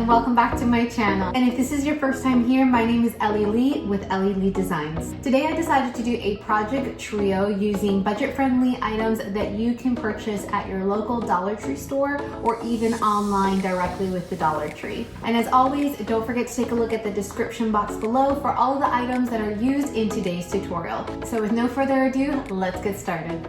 and welcome back to my channel. And if this is your first time here, my name is Ellie Lee with Ellie Lee Designs. Today I decided to do a project trio using budget-friendly items that you can purchase at your local Dollar Tree store or even online directly with the Dollar Tree. And as always, don't forget to take a look at the description box below for all of the items that are used in today's tutorial. So with no further ado, let's get started.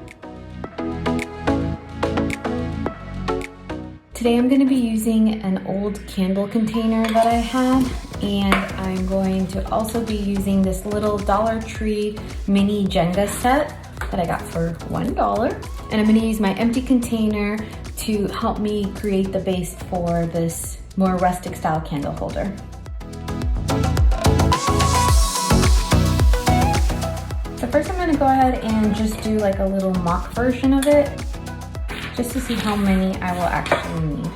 Today I'm going to be using an old candle container that I had, and I'm going to also be using this little Dollar Tree mini Jenga set that I got for $1. And I'm going to use my empty container to help me create the base for this more rustic style candle holder. So first I'm going to go ahead and just do like a little mock version of it, just to see how many I will actually need.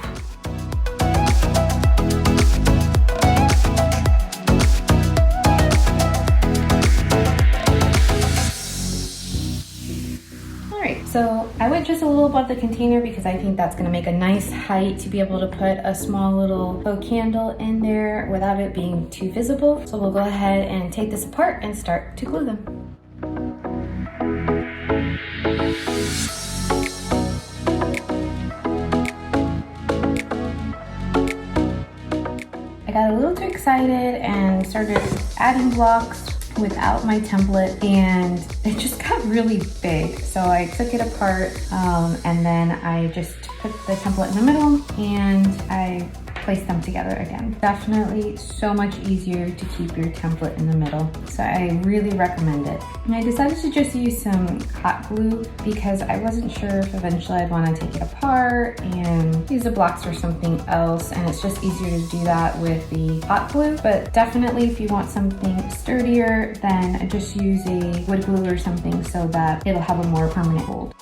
Alright, so I went just a little above the container because I think that's going to make a nice height to be able to put a small little faux candle in there without it being too visible. So we'll go ahead and take this apart and start to glue them. I got a little too excited and started adding blocks without my template, and it just got really big. So I took it apart and then I just put the template in the middle and I placed them together again. Definitely so much easier to keep your template in the middle. So I really recommend it. And I decided to just use some hot glue because I wasn't sure if eventually I'd want to take it apart and use the blocks for something else. And it's just easier to do that with the hot glue. But definitely if you want something sturdier, then just use a wood glue or something so that it'll have a more permanent hold.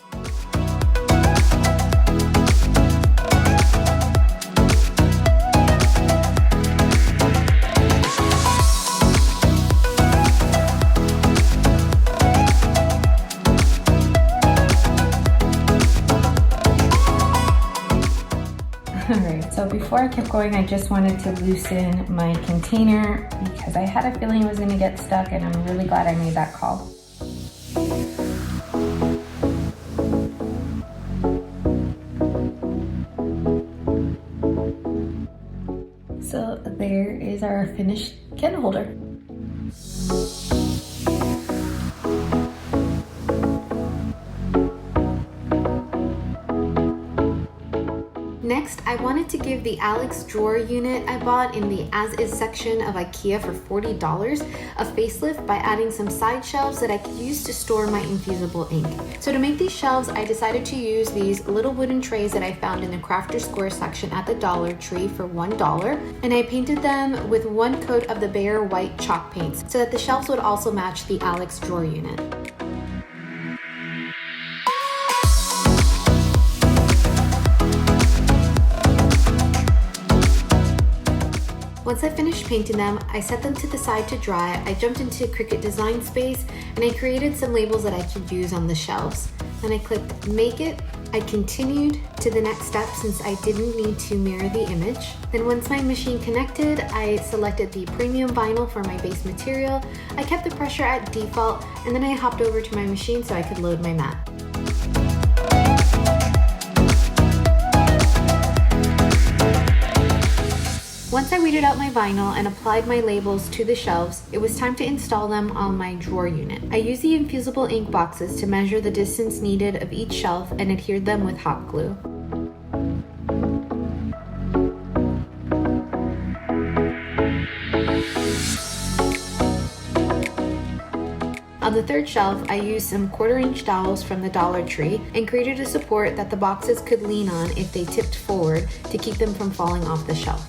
Alright, so before I kept going, I just wanted to loosen my container because I had a feeling it was going to get stuck, and I'm really glad I made that call. So there is our finished candle holder. Next, I wanted to give the Alex drawer unit I bought in the as-is section of IKEA for $40 a facelift by adding some side shelves that I could use to store my infusible ink. So to make these shelves, I decided to use these little wooden trays that I found in the Crafter Square section at the Dollar Tree for $1, and I painted them with one coat of the Behr white chalk paints so that the shelves would also match the Alex drawer unit. Once I finished painting them, I set them to the side to dry. I jumped into Cricut Design Space and I created some labels that I could use on the shelves. Then I clicked Make It. I continued to the next step since I didn't need to mirror the image. Then once my machine connected, I selected the premium vinyl for my base material. I kept the pressure at default, and then I hopped over to my machine so I could load my mat. Once I weeded out my vinyl and applied my labels to the shelves, it was time to install them on my drawer unit. I used the infusible ink boxes to measure the distance needed of each shelf and adhered them with hot glue. On the third shelf, I used some 1/4-inch dowels from the Dollar Tree and created a support that the boxes could lean on if they tipped forward to keep them from falling off the shelf.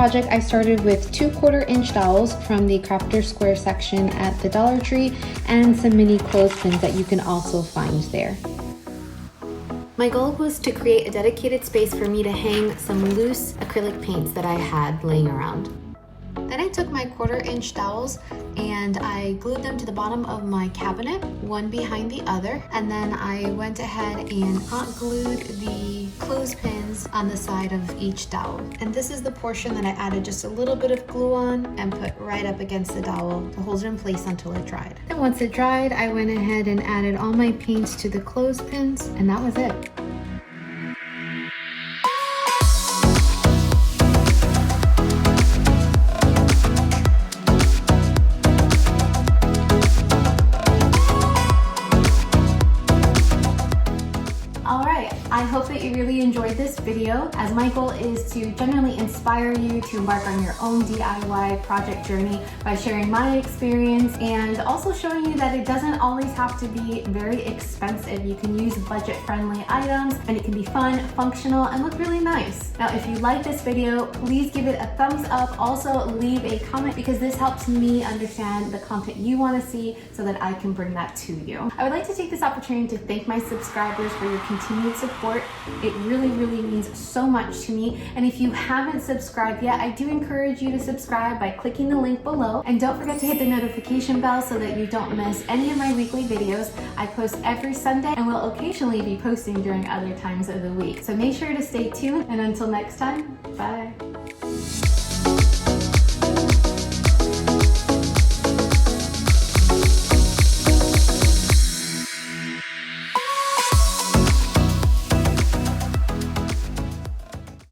project, I started with 2¼ inch dowels from the Crafter Square section at the Dollar Tree and some mini clothespins that you can also find there. My goal was to create a dedicated space for me to hang some loose acrylic paints that I had laying around. Then I took my 1/4 inch dowels and I glued them to the bottom of my cabinet, one behind the other, and then I went ahead and hot glued the clothespins on the side of each dowel. And this is the portion that I added just a little bit of glue on and put right up against the dowel to hold it in place until it dried. And once it dried, I went ahead and added all my paints to the clothespins, and that was it. I hope that you really enjoyed this video, as my goal is to genuinely inspire you to embark on your own DIY project journey by sharing my experience and also showing you that it doesn't always have to be very expensive. You can use budget-friendly items and it can be fun, functional, and look really nice. Now, if you like this video, please give it a thumbs up. Also, leave a comment because this helps me understand the content you want to see so that I can bring that to you. I would like to take this opportunity to thank my subscribers for your continued support. It really means so much to me. And if you haven't subscribed yet, I do encourage you to subscribe by clicking the link below. And don't forget to hit the notification bell so that you don't miss any of my weekly videos. I post every Sunday and will occasionally be posting during other times of the week. So make sure to stay tuned, and until next time, bye.